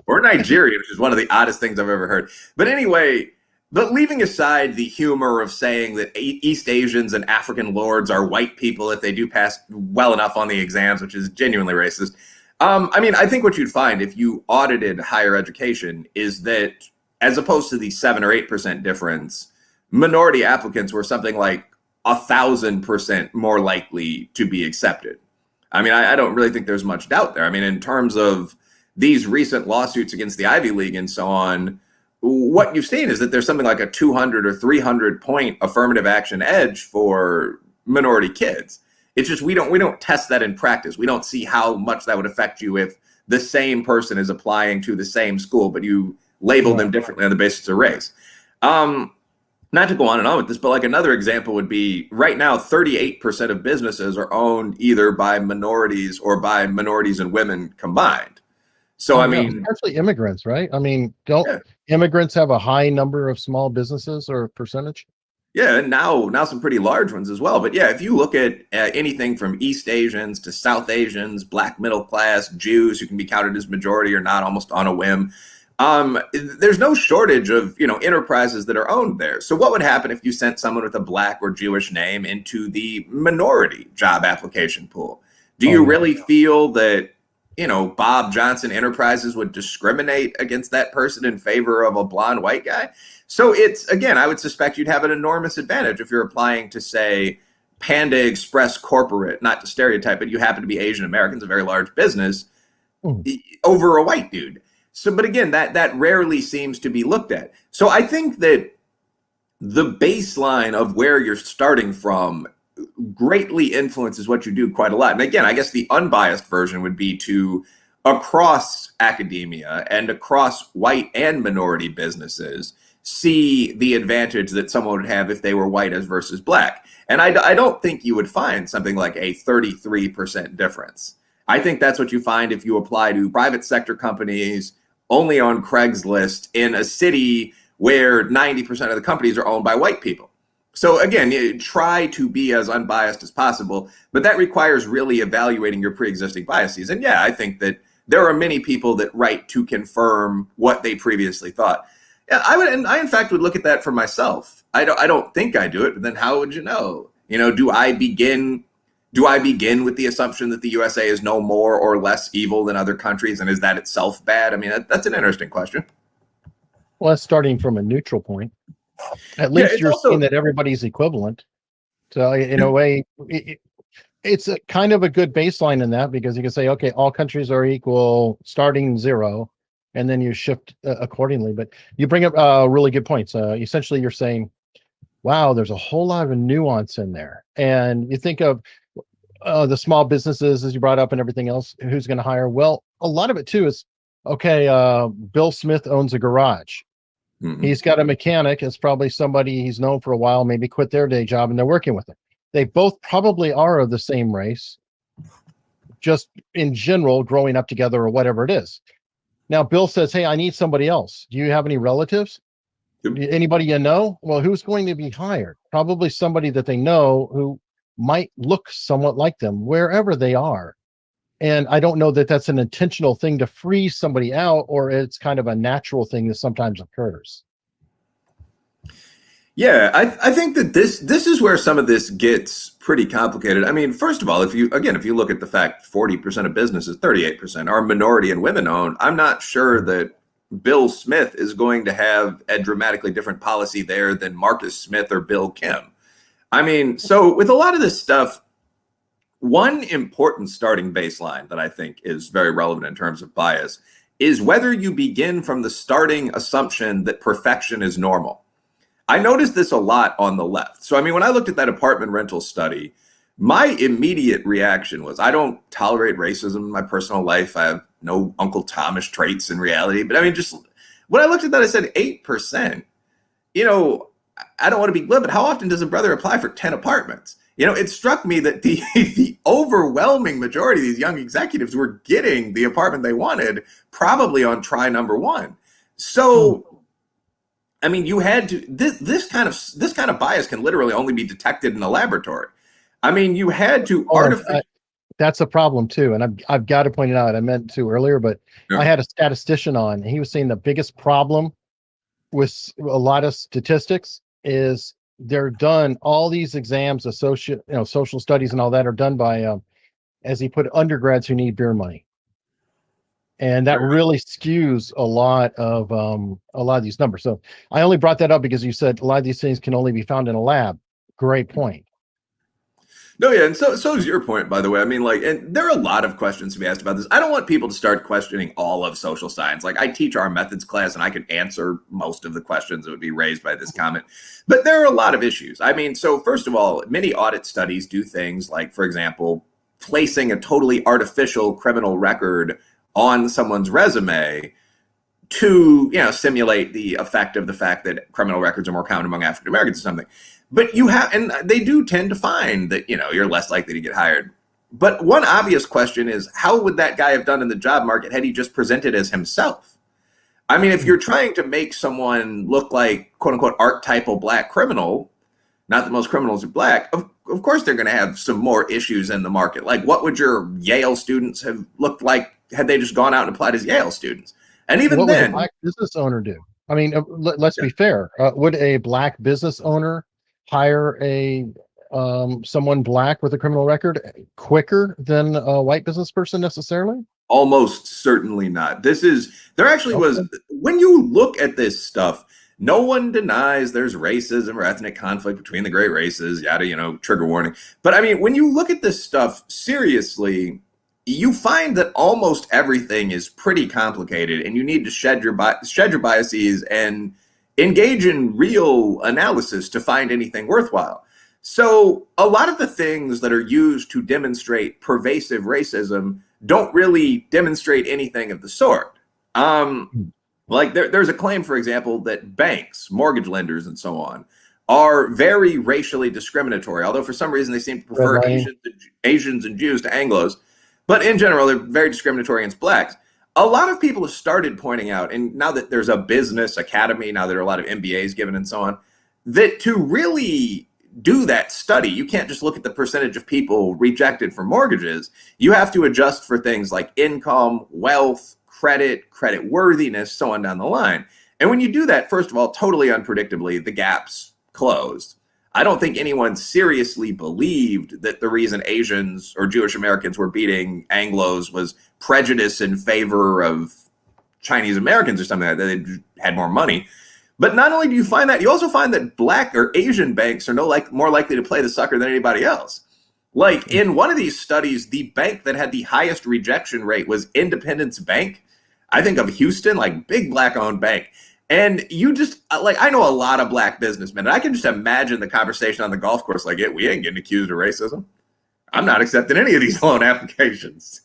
[SPEAKER 2] Or Nigerian, which is one of the oddest things I've ever heard. But anyway... But leaving aside the humor of saying that East Asians and African lords are white people if they do pass well enough on the exams, which is genuinely racist. I think what you'd find if you audited higher education is that as opposed to the 7 or 8% difference, minority applicants were something like 1,000% more likely to be accepted. I don't really think there's much doubt there. In terms of these recent lawsuits against the Ivy League and so on, what you've seen is that there's something like a 200 or 300 point affirmative action edge for minority kids. It's just we don't test that in practice. We don't see how much that would affect you if the same person is applying to the same school, but you label them differently on the basis of race. Not to go on and on with this, but like another example would be right now, 38% of businesses are owned either by minorities or by minorities and women combined. So,
[SPEAKER 1] especially immigrants, right? Don't immigrants have a high number of small businesses or percentage?
[SPEAKER 2] Yeah, and now some pretty large ones as well. But yeah, if you look at anything from East Asians to South Asians, black middle class, Jews who can be counted as majority or not almost on a whim, there's no shortage of, enterprises that are owned there. So what would happen if you sent someone with a black or Jewish name into the minority job application pool? Do you really feel that Bob Johnson Enterprises would discriminate against that person in favor of a blonde white guy? So it's, again, I would suspect you'd have an enormous advantage if you're applying to, say, Panda Express Corporate, not to stereotype, but you happen to be Asian Americans, a very large business, over a white dude. So, but again, that rarely seems to be looked at. So I think that the baseline of where you're starting from greatly influences what you do quite a lot. And again, I guess the unbiased version would be to, across academia and across white and minority businesses, see the advantage that someone would have if they were white as versus black. And I don't think you would find something like a 33% difference. I think that's what you find if you apply to private sector companies only on Craigslist in a city where 90% of the companies are owned by white people. So again, you try to be as unbiased as possible, but that requires really evaluating your pre-existing biases. And yeah, I think that there are many people that write to confirm what they previously thought. Yeah, I would, and I in fact would look at that for myself. I don't think I do it, but then how would you know? Do I begin with the assumption that the USA is no more or less evil than other countries, and is that itself bad? I mean, that's an interesting question.
[SPEAKER 1] Well, that's starting from a neutral point. At
[SPEAKER 2] Yeah,
[SPEAKER 1] least
[SPEAKER 2] it's
[SPEAKER 1] you're
[SPEAKER 2] also
[SPEAKER 1] seeing that everybody's equivalent. So in a way, it's a kind of a good baseline in that, because you can say, okay, all countries are equal starting zero, and then you shift accordingly. But you bring up really good points. Essentially, you're saying, wow, there's a whole lot of nuance in there. And you think of the small businesses, as you brought up, and everything else, who's going to hire? Well, a lot of it too is, okay, Bill Smith owns a garage. He's got a mechanic. It's probably somebody he's known for a while, maybe quit their day job, and they're working with him. They both probably are of the same race, just in general, growing up together or whatever it is. Now, Bill says, hey, I need somebody else. Do you have any relatives? Anybody you know? Well, who's going to be hired? Probably somebody that they know who might look somewhat like them wherever they are. And I don't know that that's an intentional thing to freeze somebody out, or it's kind of a natural thing that sometimes occurs.
[SPEAKER 2] Yeah, I think that this is where some of this gets pretty complicated. I mean, first of all, if you look at the fact 40% of businesses, 38% are minority and women owned, I'm not sure that Bill Smith is going to have a dramatically different policy there than Marcus Smith or Bill Kim. I mean, so with a lot of this stuff, one important starting baseline that I think is very relevant in terms of bias is whether you begin from the starting assumption that perfection is normal. I noticed this a lot on the left. So, I mean, when I looked at that apartment rental study, my immediate reaction was, I don't tolerate racism in my personal life. I have no Uncle Thomas traits in reality. But I mean, just when I looked at that, I said 8%. I don't want to be glib, but how often does a brother apply for 10 apartments? It struck me that the overwhelming majority of these young executives were getting the apartment they wanted, probably on try number one. So, I mean, you had to, this kind of bias can literally only be detected in a laboratory. I mean, you had to
[SPEAKER 1] that's a problem too. And I've got to point it out. I meant to earlier, but I had a statistician on, and he was saying the biggest problem with a lot of statistics is they're done, all these exams of social studies and all that are done by, as he put, undergrads who need beer money. And that really skews a lot of these numbers. So I only brought that up because you said a lot of these things can only be found in a lab. Great point.
[SPEAKER 2] No, yeah, and so is your point, by the way. I mean, and there are a lot of questions to be asked about this. I don't want people to start questioning all of social science. Like, I teach our methods class, and I can answer most of the questions that would be raised by this comment. But there are a lot of issues. I mean, so first of all, many audit studies do things like, for example, placing a totally artificial criminal record on someone's resume to, simulate the effect of the fact that criminal records are more common among African Americans or something. But and they do tend to find that, you're less likely to get hired. But one obvious question is, how would that guy have done in the job market had he just presented as himself? I mean, if you're trying to make someone look like, quote unquote, archetypal black criminal, not that most criminals are black, of course they're going to have some more issues in the market. Like, what would your Yale students have looked like had they just gone out and applied as Yale students? And even
[SPEAKER 1] what
[SPEAKER 2] then,
[SPEAKER 1] would a black business owner do? I mean, let's be fair. Would a black business owner hire someone black with a criminal record quicker than a white business person necessarily?
[SPEAKER 2] Almost certainly not. There actually was, when you look at this stuff, no one denies there's racism or ethnic conflict between the great races, yada, trigger warning. But I mean, when you look at this stuff seriously, you find that almost everything is pretty complicated, and you need to shed your biases and engage in real analysis to find anything worthwhile. So a lot of the things that are used to demonstrate pervasive racism don't really demonstrate anything of the sort. Like there's a claim, for example, that banks, mortgage lenders, and so on are very racially discriminatory, although for some reason they seem to prefer Asians and Jews to Anglos. But in general, they're very discriminatory against blacks. A lot of people have started pointing out, and now that there's a business academy, now there are a lot of MBAs given and so on, that to really do that study, you can't just look at the percentage of people rejected for mortgages. You have to adjust for things like income, wealth, credit worthiness, so on down the line. And when you do that, first of all, totally unpredictably, the gaps closed. I don't think anyone seriously believed that the reason Asians or Jewish Americans were beating Anglos was prejudice in favor of Chinese Americans or something like that. They had more money. But not only do you find that, you also find that Black or Asian banks are more likely to play the sucker than anybody else. Like in one of these studies, the bank that had the highest rejection rate was Independence Bank. I think of Houston, like big Black-owned bank. And you just, like, I know a lot of Black businessmen, and I can just imagine the conversation on the golf course, like, yeah, we ain't getting accused of racism. I'm not accepting any of these loan applications.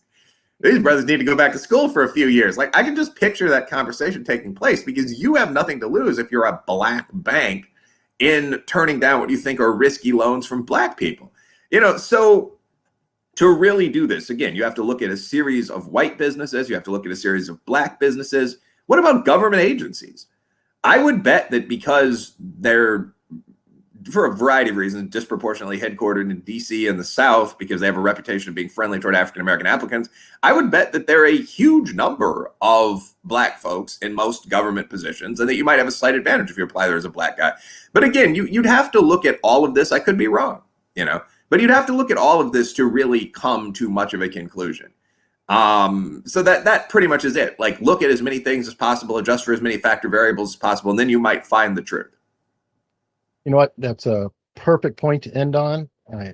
[SPEAKER 2] These brothers need to go back to school for a few years. Like, I can just picture that conversation taking place because you have nothing to lose if you're a Black bank in turning down what you think are risky loans from Black people. You know, so to really do this, again, you have to look at a series of white businesses. You have to look at a series of Black businesses. What about government agencies? I would bet that because they're, for a variety of reasons, disproportionately headquartered in DC and the South because they have a reputation of being friendly toward African-American applicants, I would bet that there are a huge number of Black folks in most government positions and that you might have a slight advantage if you apply there as a Black guy. But again, you'd have to look at all of this. I could be wrong, you know, but you'd have to look at all of this to really come to much of a conclusion. So that pretty much is it. Like, look at as many things as possible, adjust for as many factor variables as possible, and then you might find the truth.
[SPEAKER 1] You know what? That's a perfect point to end on. I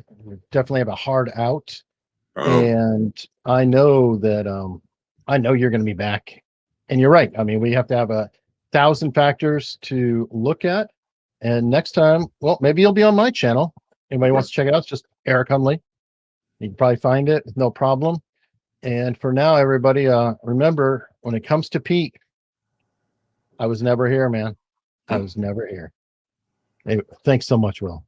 [SPEAKER 1] definitely have a hard out. And I know that I know you're going to be back. And you're right. I mean, we have to have 1,000 factors to look at. And next time, well, maybe you'll be on my channel. Anybody wants to check it out, it's just Eric Hunley. You can probably find it, no problem. And for now, everybody, remember, when it comes to Pete, I was never here, man. I was never here. Hey, thanks so much, Will.